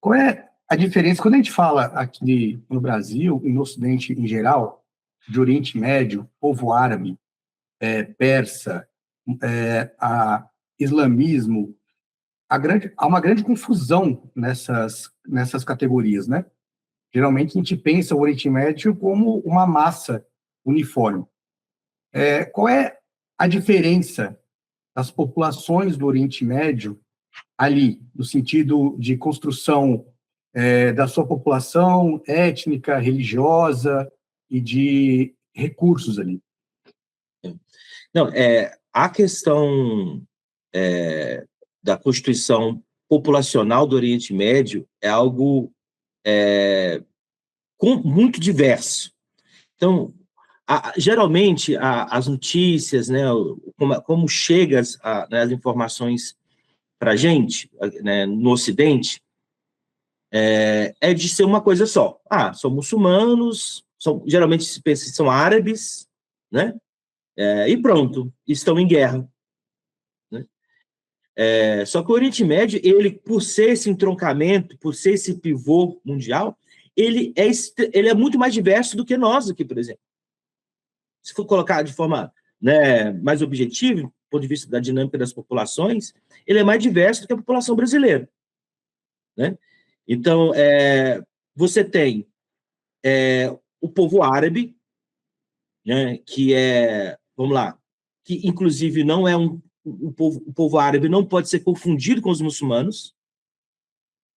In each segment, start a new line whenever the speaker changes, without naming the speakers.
Qual é a diferença, quando a gente fala aqui no Brasil e no Ocidente em geral, de Oriente Médio, povo árabe, persa, islamismo, há uma grande confusão nessas categorias, né? Geralmente a gente pensa o Oriente Médio como uma massa uniforme. Qual é a diferença das populações do Oriente Médio ali, no sentido de construção da sua população étnica, religiosa e de recursos ali?
Não, a questão da constituição populacional do Oriente Médio é algo muito diverso. Então, geralmente, as notícias, né, como chegam as informações para a gente, né, no Ocidente, é de ser uma coisa só. São muçulmanos, geralmente se pensa que são árabes, né? E pronto, estão em guerra. Né? Só que o Oriente Médio, ele, por ser esse entroncamento, por ser esse pivô mundial, ele é muito mais diverso do que nós aqui, por exemplo. Se for colocar de forma, né, mais objetiva, do ponto de vista da dinâmica das populações, ele é mais diverso do que a população brasileira. Né? Então, você tem o povo árabe, né, vamos lá, que inclusive não é o povo árabe não pode ser confundido com os muçulmanos.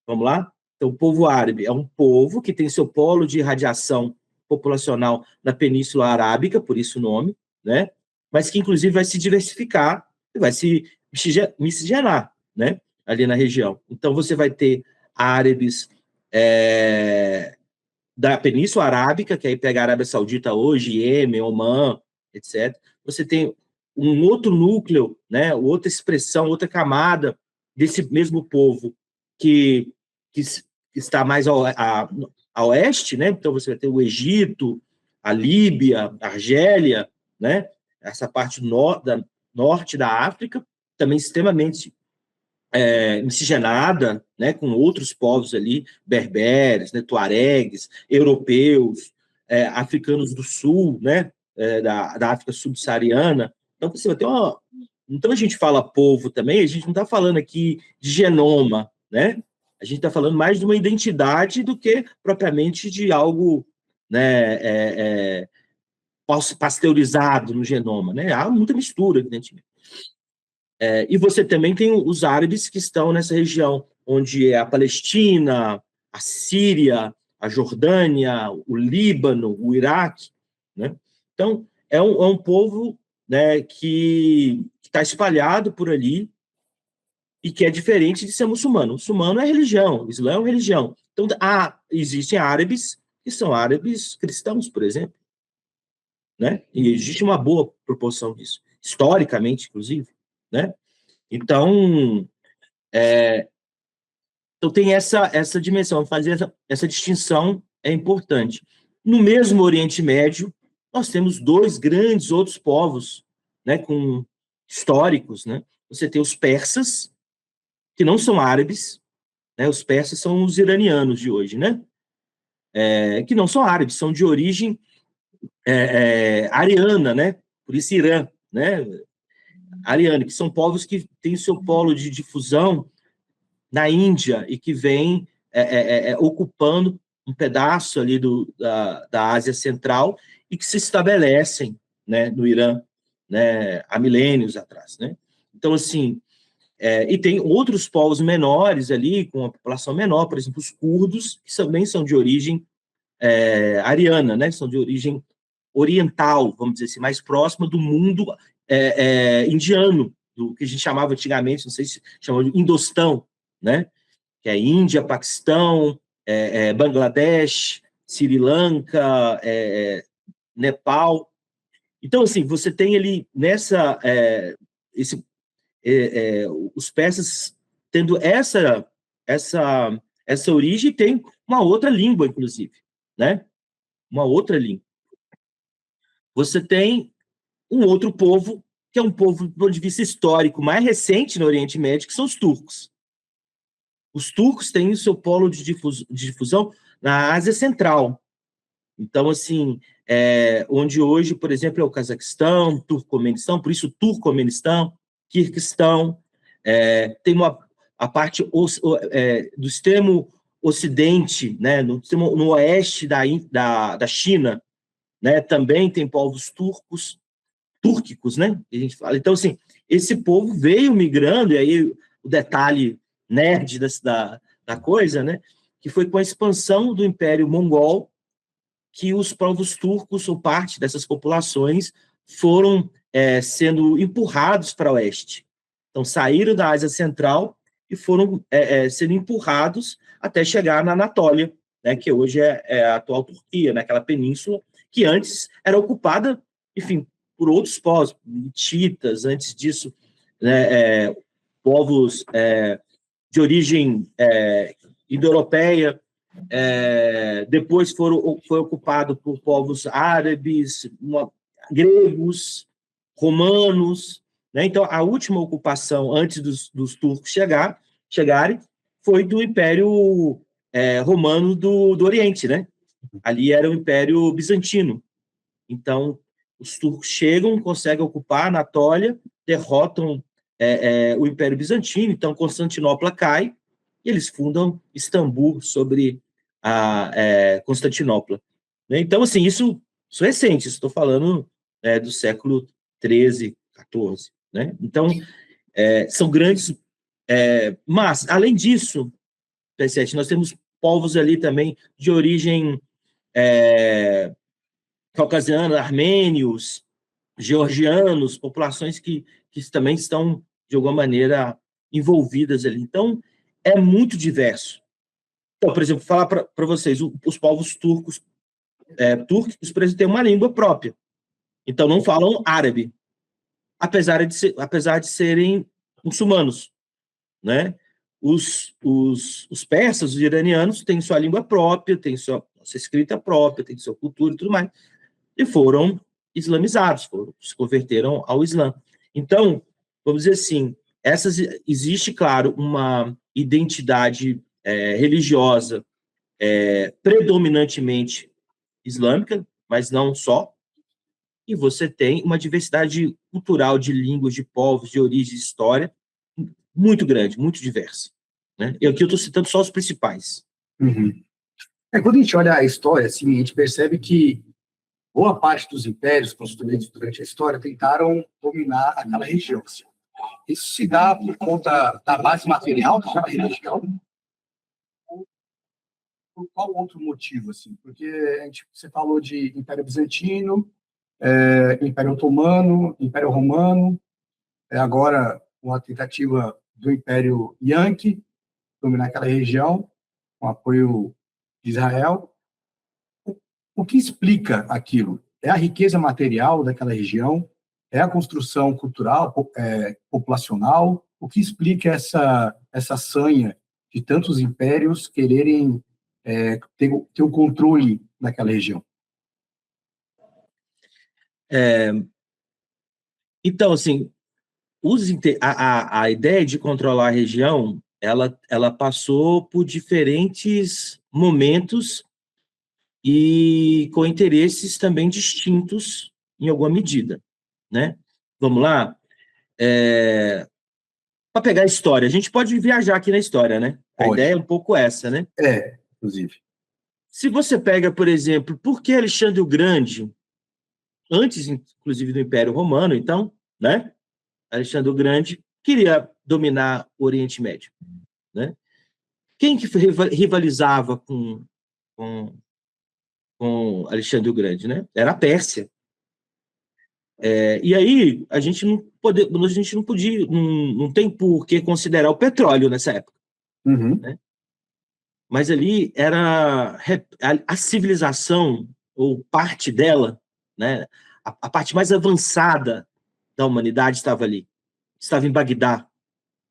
Vamos lá? Então, o povo árabe é um povo que tem seu polo de radiação populacional na Península Arábica, por isso o nome, né? Mas que inclusive vai se diversificar e vai se miscigenar, né? Ali na região. Então, você vai ter árabes da Península Arábica, que aí pega a Arábia Saudita hoje, Iêmen, Omã, etc. Você tem um outro núcleo, né, outra expressão, outra camada desse mesmo povo que está mais a oeste, né? Então você vai ter o Egito, a Líbia, a Argélia, né? Essa parte norte da África, também extremamente miscigenada, né, com outros povos ali, berberes, né, tuaregues, europeus, africanos do sul, né, da África subsaariana. Então, você vai ter Então, a gente fala povo também, a gente não está falando aqui de genoma, né? A gente está falando mais de uma identidade do que propriamente de algo, né, pasteurizado no genoma, né? Há muita mistura, evidentemente. E você também tem os árabes que estão nessa região, onde é a Palestina, a Síria, a Jordânia, o Líbano, o Iraque. Né? Então, é um povo, né, que está espalhado por ali e que é diferente de ser muçulmano. O muçulmano é religião, o Islã é uma religião. Então, existem árabes que são árabes cristãos, por exemplo. Né? E existe uma boa proporção disso, historicamente, inclusive. Né? Então, tem essa dimensão, fazer essa distinção é importante. No mesmo Oriente Médio, nós temos dois grandes outros povos, né, históricos. Né? Você tem os persas, que não são árabes, né? Os persas são os iranianos de hoje, né? Que não são árabes, são de origem ariana, né? Por isso Irã, né? Ariana, que são povos que têm seu polo de difusão na Índia e que vem ocupando um pedaço ali da Ásia Central e que se estabelecem, né, no Irã, né, há milênios atrás. Né? Então, assim, e tem outros povos menores ali, com a população menor, por exemplo, os curdos, que também são de origem ariana, né, são de origem oriental, vamos dizer assim, mais próxima do mundo indiano, do que a gente chamava antigamente, não sei se chamava de Indostão, né? Que é Índia, Paquistão, Bangladesh, Sri Lanka, Nepal. Então, assim, você tem ali os persas tendo essa origem, tem uma outra língua, inclusive, né? Uma outra língua. Você tem um outro povo, que é um povo, do ponto de vista histórico, mais recente no Oriente Médio, que são os turcos. Os turcos têm o seu polo de difusão na Ásia Central. Então, assim, onde hoje, por exemplo, é o Cazaquistão, Turcomenistão, por isso Turcomenistão, Quirguistão, tem a parte do extremo ocidente, né, no oeste da China, né, também tem povos túrquicos, né, que a gente fala. Então, assim, esse povo veio migrando, e aí o detalhe nerd da coisa, né, que foi com a expansão do Império Mongol que os povos turcos, ou parte dessas populações, foram sendo empurrados para o oeste. Então, saíram da Ásia Central e foram sendo empurrados até chegar na Anatólia, né, que hoje é a atual Turquia, naquela península, que antes era ocupada, enfim, por outros povos, hititas, antes disso, né, povos de origem indo-europeia, depois foi ocupado por povos árabes, gregos, romanos, né? Então, a última ocupação, antes dos turcos chegarem, foi do Império Romano do Oriente, né? Ali era o Império Bizantino. Então, os turcos chegam, conseguem ocupar a Anatólia, derrotam o Império Bizantino, então Constantinopla cai, e eles fundam Istambul sobre a Constantinopla. Né? Então, assim, isso é recente, estou falando do século XIII, XIV. Né? Então, são grandes... mas, além disso, nós temos povos ali também de origem caucasiana, armênios, georgianos, populações que também estão, de alguma maneira, envolvidas ali. Então, é muito diverso. Então, por exemplo, falar para vocês, os povos turcos, por exemplo, têm uma língua própria. Então, não falam árabe, apesar de serem muçulmanos, né? Os persas, os iranianos, têm sua língua própria, têm sua escrita própria, têm sua cultura e tudo mais, e foram islamizados, se converteram ao Islã. Então, vamos dizer assim, existe, claro, uma identidade religiosa predominantemente islâmica, mas não só, e você tem uma diversidade cultural de línguas, de povos, de origem, de história, muito grande, muito diversa. Né? E aqui eu estou citando só os principais.
Uhum. Quando a gente olha a história, assim, a gente percebe que boa parte dos impérios construídos durante a história tentaram dominar aquela região. Isso se dá por conta da base material daquela religião? Por qual outro motivo? Assim? Porque você falou de Império Bizantino, Império Otomano, Império Romano, agora uma tentativa do Império Yankee dominar aquela região, com apoio de Israel. O que explica aquilo? É a riqueza material daquela região? É a construção cultural, populacional? O que explica essa sanha de tantos impérios quererem ter o controle daquela região?
Então, assim, a ideia de controlar a região, ela passou por diferentes momentos e com interesses também distintos em alguma medida, né? Vamos lá? Para pegar a história, a gente pode viajar aqui na história, né? A ideia é um pouco essa, né?
Inclusive.
Se você pega, por exemplo, por que Alexandre o Grande, antes, inclusive, do Império Romano, então, né? Alexandre o Grande queria dominar o Oriente Médio, né? Quem que rivalizava com Alexandre o Grande, né? Era a Pérsia. E aí a gente não podia, não tem por que considerar o petróleo nessa época.
Uhum.
Né? Mas ali era a civilização, ou parte dela, né? A parte mais avançada da humanidade estava ali. Estava em Bagdá,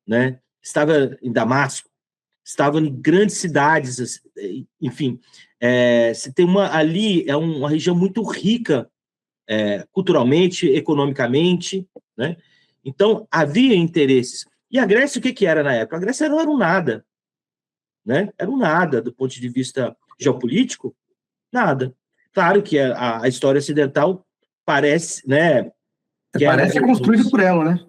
né? Estava em Damasco, estava em grandes cidades, enfim. Você tem ali é uma região muito rica culturalmente, economicamente, né? Então, havia interesses. E a Grécia, o que era na época? A Grécia não era um nada. né? Era um nada, do ponto de vista geopolítico, nada. Claro que a história ocidental parece, né, que
Parece que é construído por ela, né?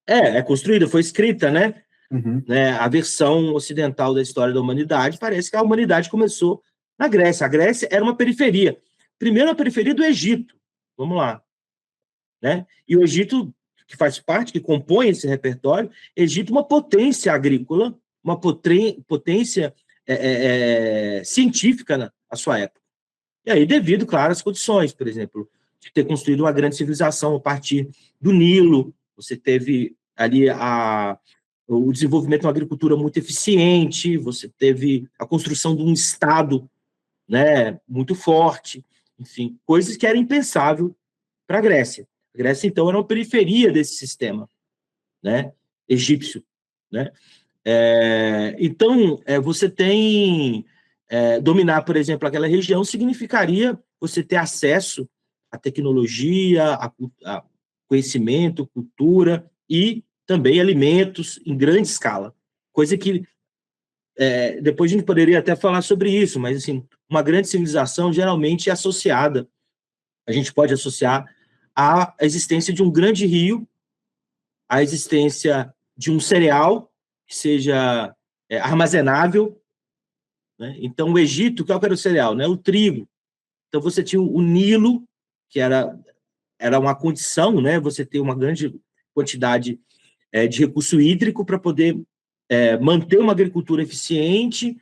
é construída, foi escrita, né?
Uhum.
A versão ocidental da história da humanidade, parece que a humanidade começou na Grécia. A Grécia era uma periferia. Primeiro, a periferia do Egito. Vamos lá. Né? E o Egito, que faz parte, que compõe esse repertório, Egito uma potência agrícola, uma potência científica na sua época. E aí, devido, claro, às condições, por exemplo, de ter construído uma grande civilização a partir do Nilo, você teve ali o desenvolvimento de uma agricultura muito eficiente, você teve a construção de um Estado, né, muito forte, enfim, coisas que eram impensáveis para a Grécia. A Grécia, então, era uma periferia desse sistema, né, egípcio, né? Então, você tem... dominar, por exemplo, aquela região significaria você ter acesso à tecnologia, a conhecimento, cultura e também alimentos em grande escala. Coisa que depois a gente poderia até falar sobre isso, mas assim, uma grande civilização geralmente é associada, a gente pode associar à existência de um grande rio, à existência de um cereal que seja armazenável, né? Então, o Egito, qual que era o cereal? Né? O trigo. Então, você tinha o Nilo, que era uma condição, né? Você ter uma grande quantidade de recurso hídrico para poder manter uma agricultura eficiente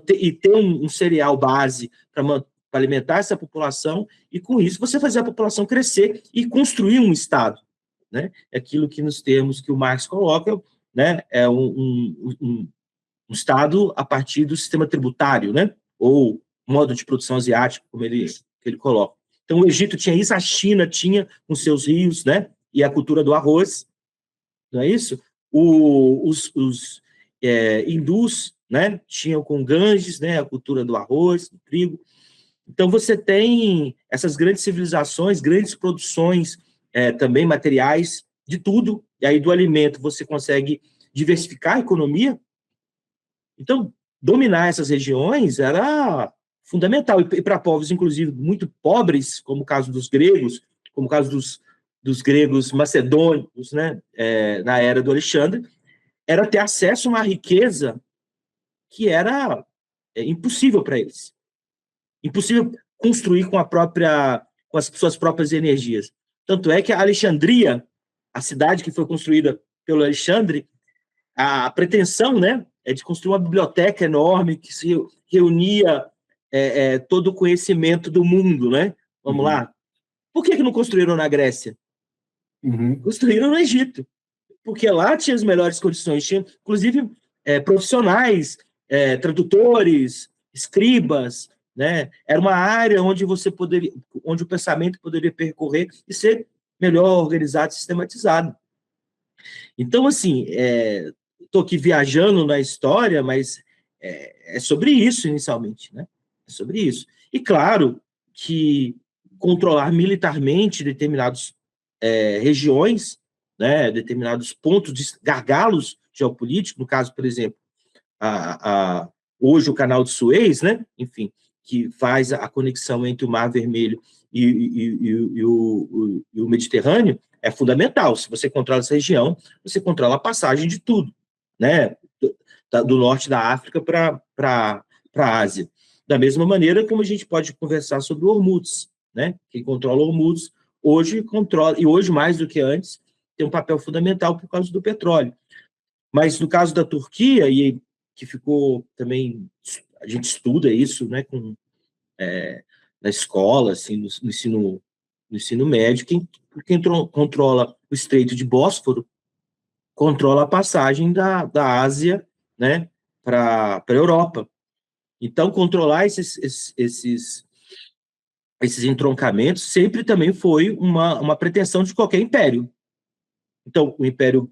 e ter um cereal base para alimentar essa população, e com isso você fazer a população crescer e construir um Estado. Né? É aquilo que nos termos que o Marx coloca, né? É um Estado a partir do sistema tributário, né? Ou modo de produção asiático, como ele coloca. Então, o Egito tinha isso, a China tinha com seus rios, né? E a cultura do arroz, não é isso? Os hindus, né? Tinham com Ganges, né? A cultura do arroz, do trigo. Então, você tem essas grandes civilizações, grandes produções também materiais, de tudo, e aí do alimento você consegue diversificar a economia. Então, dominar essas regiões era fundamental, e para povos, inclusive, muito pobres, como o caso dos gregos, como o caso dos gregos macedônicos, né, na era do Alexandre, era ter acesso a uma riqueza que era impossível para eles. Impossível construir com as suas próprias energias. Tanto é que a Alexandria, a cidade que foi construída pelo Alexandre, a pretensão, né, é de construir uma biblioteca enorme que se reunia todo o conhecimento do mundo, né? Vamos lá. Por que não construíram na Grécia? Construíram no Egito, porque lá tinha as melhores condições, tinha, inclusive, profissionais, tradutores, escribas, né? Era uma área onde onde o pensamento poderia percorrer e ser melhor organizado, sistematizado. Então, assim, estou aqui viajando na história, mas é sobre isso inicialmente, né? É sobre isso. E claro que controlar militarmente determinadas regiões, né, determinados pontos de gargalos geopolíticos, no caso, por exemplo, hoje o canal de Suez, né, enfim, que faz a conexão entre o Mar Vermelho e o Mediterrâneo, é fundamental. Se você controla essa região, você controla a passagem de tudo, né, do norte da África para a Ásia. Da mesma maneira como a gente pode conversar sobre o Hormuz, né, quem controla o Hormuz hoje controla, e hoje mais do que antes, tem um papel fundamental por causa do petróleo. Mas no caso da Turquia, e que ficou também, a gente estuda isso, né, na escola, assim, no ensino médio, quem controla o Estreito de Bósforo controla a passagem da Ásia, né, para a Europa. Então, controlar esses entroncamentos sempre também foi uma pretensão de qualquer império. Então, o Império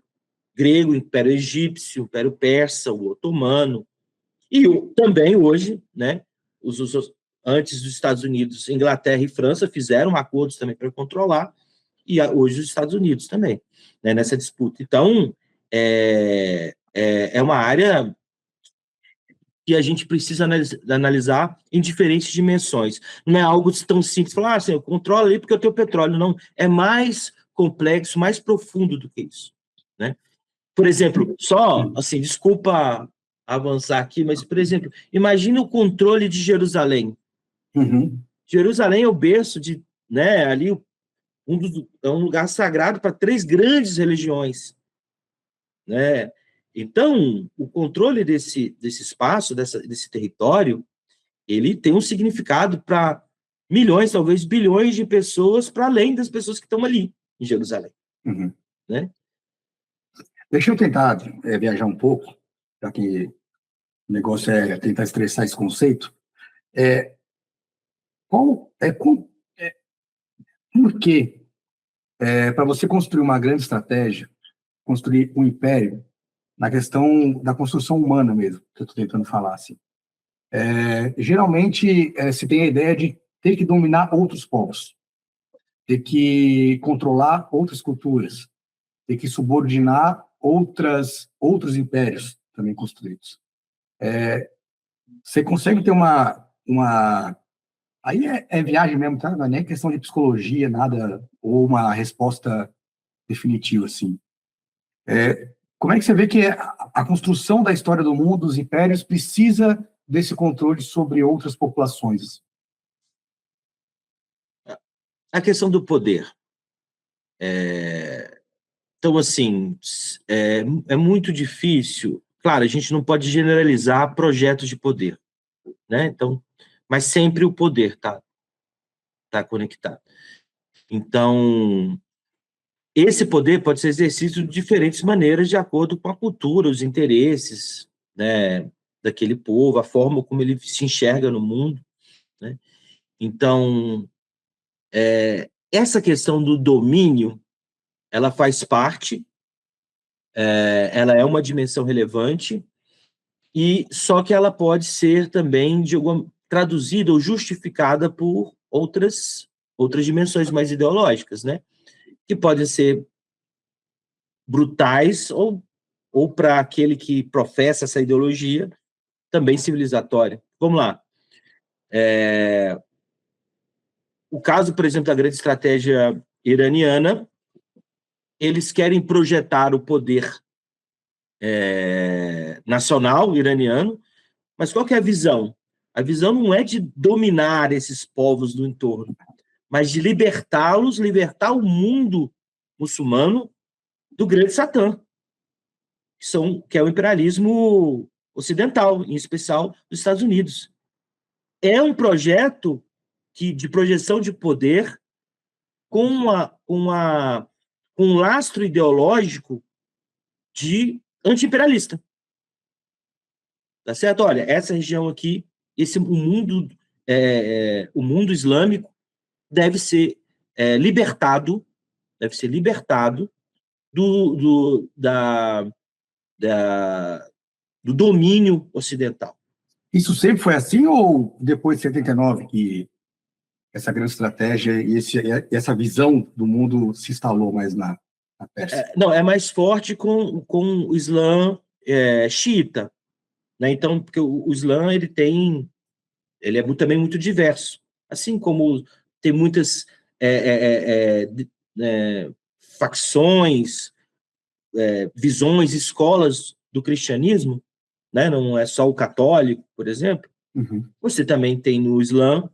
Grego, o Império Egípcio, o Império Persa, o Otomano, e também hoje, né, antes dos Estados Unidos, Inglaterra e França fizeram acordos também para controlar, e hoje os Estados Unidos também, né, nessa disputa. Então, é uma área que a gente precisa analisar em diferentes dimensões. Não é algo tão simples, falar, assim, eu controlo ali porque eu tenho petróleo. Não, é mais complexo, mais profundo do que isso, né? Por exemplo, só, assim, desculpa avançar aqui, mas, por exemplo, imagine o controle de Jerusalém.
Uhum.
Jerusalém é o berço de, né, ali, é um lugar sagrado para 3 grandes religiões, né? Então, o controle desse espaço, desse território, ele tem um significado para milhões, talvez bilhões de pessoas, para além das pessoas que estão ali em Jerusalém,
Uhum.
né?
Deixa eu tentar viajar um pouco, já que o negócio é tentar estressar esse conceito. É, qual, é, com, por que, para você construir uma grande estratégia, construir um império, na questão da construção humana mesmo, que eu estou tentando falar, assim, geralmente se tem a ideia de ter que dominar outros povos, ter que controlar outras culturas, ter que subordinar outros impérios também construídos. Você consegue ter uma aí é viagem mesmo, tá? Não é nem questão de psicologia, nada, ou uma resposta definitiva, assim. Como é que você vê que a construção da história do mundo, dos impérios, precisa desse controle sobre outras populações?
A questão do poder. Então, assim, é muito difícil. Claro, a gente não pode generalizar projetos de poder, né? Então, mas sempre o poder tá conectado. Então, esse poder pode ser exercido de diferentes maneiras de acordo com a cultura, os interesses, né, daquele povo, a forma como ele se enxerga no mundo, né? Então, essa questão do domínio, ela faz parte, ela é uma dimensão relevante, e só que ela pode ser também traduzida ou justificada por outras dimensões mais ideológicas, né? Que podem ser brutais ou para aquele que professa essa ideologia, também civilizatória. Vamos lá. O caso, por exemplo, da grande estratégia iraniana, eles querem projetar o poder nacional iraniano, mas qual que é a visão? A visão não é de dominar esses povos do entorno, mas de libertá-los, libertar o mundo muçulmano do grande Satã, que é o imperialismo ocidental, em especial dos Estados Unidos. É um projeto de projeção de poder com um lastro ideológico de anti-imperialista. Tá certo? Olha, essa região aqui, o mundo islâmico deve ser deve ser libertado do, da, da, do domínio ocidental.
Isso sempre foi assim ou depois de 79 que essa grande estratégia e essa visão do mundo se instalou mais na Pérsia?
Não, é mais forte com o Islã xiita, né? Então, porque o Islã ele é também muito diverso, assim como tem muitas facções, visões, escolas do cristianismo, né? Não é só o católico, por exemplo.
Uhum.
Você também tem no Islã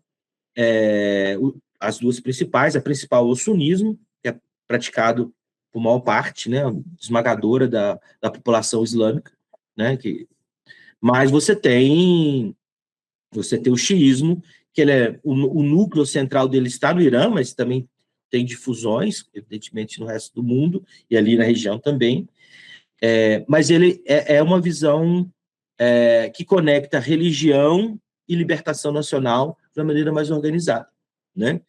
as duas principais, a principal é o sunismo, que é praticado por maior parte, né, esmagadora da população islâmica, né, mas você tem o xiismo, que ele o núcleo central dele está no Irã, mas também tem difusões, evidentemente, no resto do mundo, e ali na região também, mas ele é uma visão que conecta religião e libertação nacional de uma maneira mais organizada, né?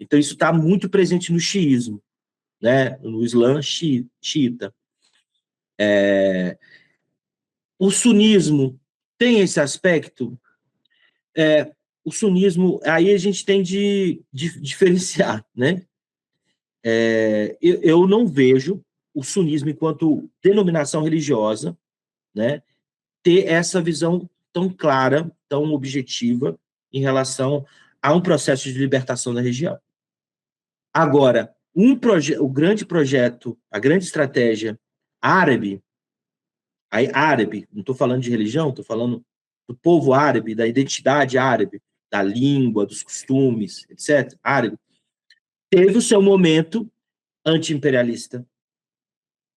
Então, isso está muito presente no xiismo, né? No Islã xiita. O sunismo tem esse aspecto. O sunismo, aí a gente tem de diferenciar, né? Eu não vejo o sunismo enquanto denominação religiosa, né, ter essa visão tão clara, tão objetiva em relação a um processo de libertação da região. Agora, o grande projeto, a grande estratégia árabe, não estou falando de religião, estou falando do povo árabe, da identidade árabe, da língua, dos costumes, etc., árabe, teve o seu momento anti-imperialista,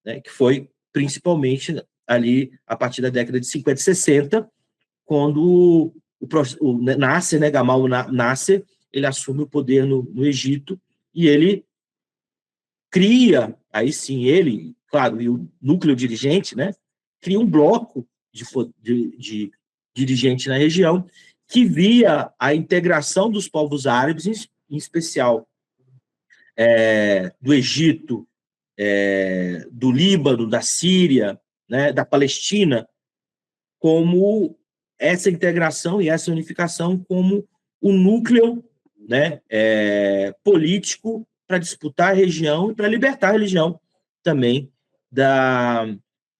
né, que foi principalmente ali a partir da década de 50 e 60, quando o Nasser, né, Gamal Nasser, ele assume o poder no Egito e ele cria, aí sim ele, claro, e o núcleo dirigente, né, cria um bloco de dirigente na região que via a integração dos povos árabes, em especial do Egito, do Líbano, da Síria, né, da Palestina, como essa integração e essa unificação como o núcleo, né, político para disputar a região e para libertar a região também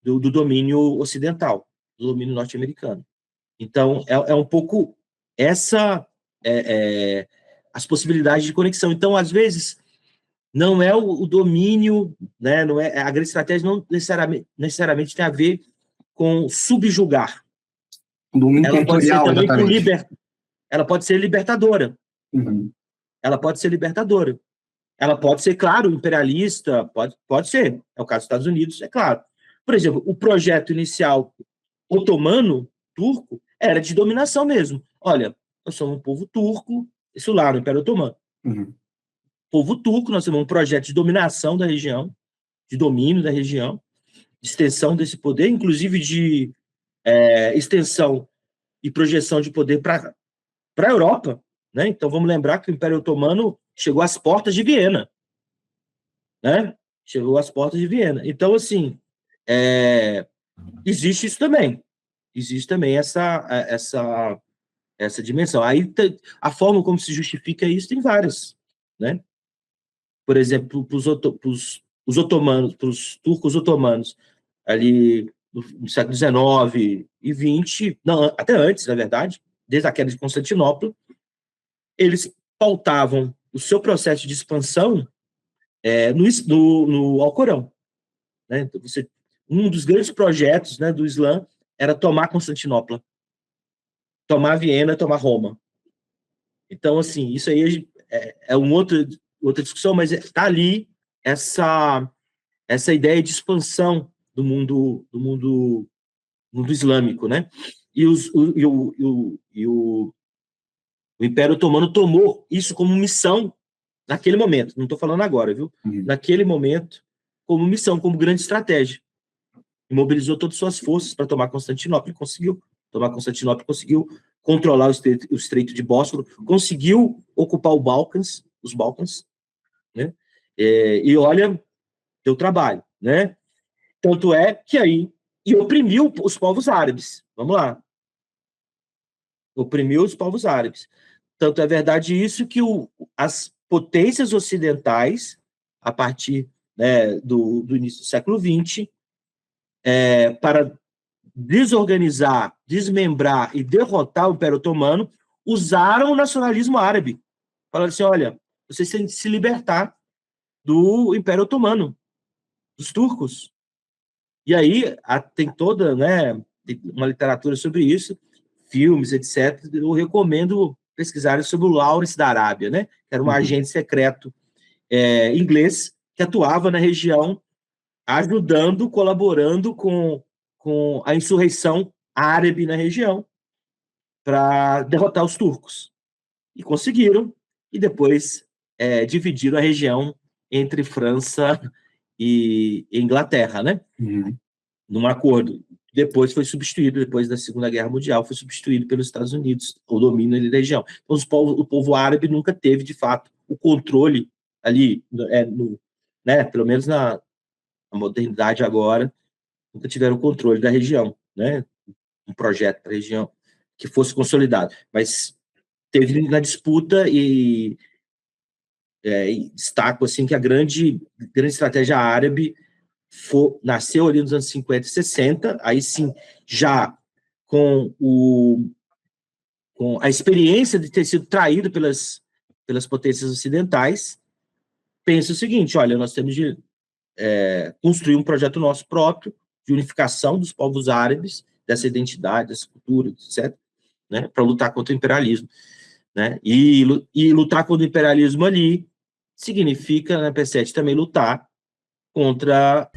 do domínio ocidental, do domínio norte-americano. Então, é um pouco as possibilidades de conexão. Então, às vezes, não é o domínio, né, não é, a grande estratégia não necessariamente tem a ver com subjugar.
Domínio territorial, exatamente.
Ela pode ser libertadora.
Uhum.
Ela pode ser libertadora. Ela pode ser, claro, imperialista, pode ser. É o caso dos Estados Unidos, é claro. Por exemplo, o projeto inicial otomano, turco, era de dominação mesmo. Olha, nós somos um povo turco, isso lá no Império Otomano.
Uhum.
Povo turco, nós temos um projeto de dominação da região, de domínio da região, de extensão desse poder, inclusive de extensão e projeção de poder para a Europa, né? Então vamos lembrar que o Império Otomano chegou às portas de Viena, né? Chegou às portas de Viena. Então, assim, existe isso também. Existe também essa dimensão. Aí a forma como se justifica isso tem várias, né? Por exemplo, para os otomanos, para os turcos otomanos, ali no século XIX e XX, não, até antes, na verdade, desde a queda de Constantinopla, eles pautavam o seu processo de expansão no Alcorão. Né? Então, um dos grandes projetos, né, do Islã era tomar Constantinopla, tomar Viena, tomar Roma. Então, assim, isso aí é outra discussão, mas está ali essa ideia de expansão do mundo islâmico, né? E o Império Otomano tomou isso como missão naquele momento. Não estou falando agora, viu?
Uhum.
Naquele momento, como missão, como grande estratégia. E mobilizou todas as suas forças para tomar Constantinopla e conseguiu tomar Constantinopla, conseguiu controlar o Estreito de Bósforo, conseguiu ocupar os Balcãs, né? E olha, deu trabalho, né? Tanto é que aí oprimiu os povos árabes. Vamos lá. Oprimiu os povos árabes. Tanto é verdade isso que as potências ocidentais, a partir, né, do início do século XX, para desorganizar, desmembrar e derrotar o Império Otomano, usaram o nacionalismo árabe. Falaram assim, olha, vocês têm que se libertar do Império Otomano, dos turcos. E aí tem toda, né, uma literatura sobre isso, filmes, etc. Eu recomendo pesquisarem sobre o Lawrence da Arábia, né, que era um agente secreto inglês que atuava na região, ajudando, colaborando com a insurreição árabe na região para derrotar os turcos. E conseguiram, e depois dividiram a região entre França e Inglaterra, né?
Uhum.
Num acordo. Depois foi substituído, depois da Segunda Guerra Mundial, foi substituído pelos Estados Unidos, o domínio ali da região. Então, o povo árabe nunca teve, de fato, o controle ali, né, pelo menos na modernidade agora, nunca tiveram o controle da região, né? Um projeto para a região que fosse consolidado. Mas teve na disputa e destaco assim, que a grande estratégia árabe nasceu ali nos anos 50 e 60, aí sim, já com a experiência de ter sido traído pelas potências ocidentais, pensa o seguinte: olha, nós temos de construir um projeto nosso próprio de unificação dos povos árabes, dessa identidade, dessa cultura, etc., né, para lutar contra o imperialismo. Né? E lutar contra o imperialismo ali significa, né, P7, também lutar contra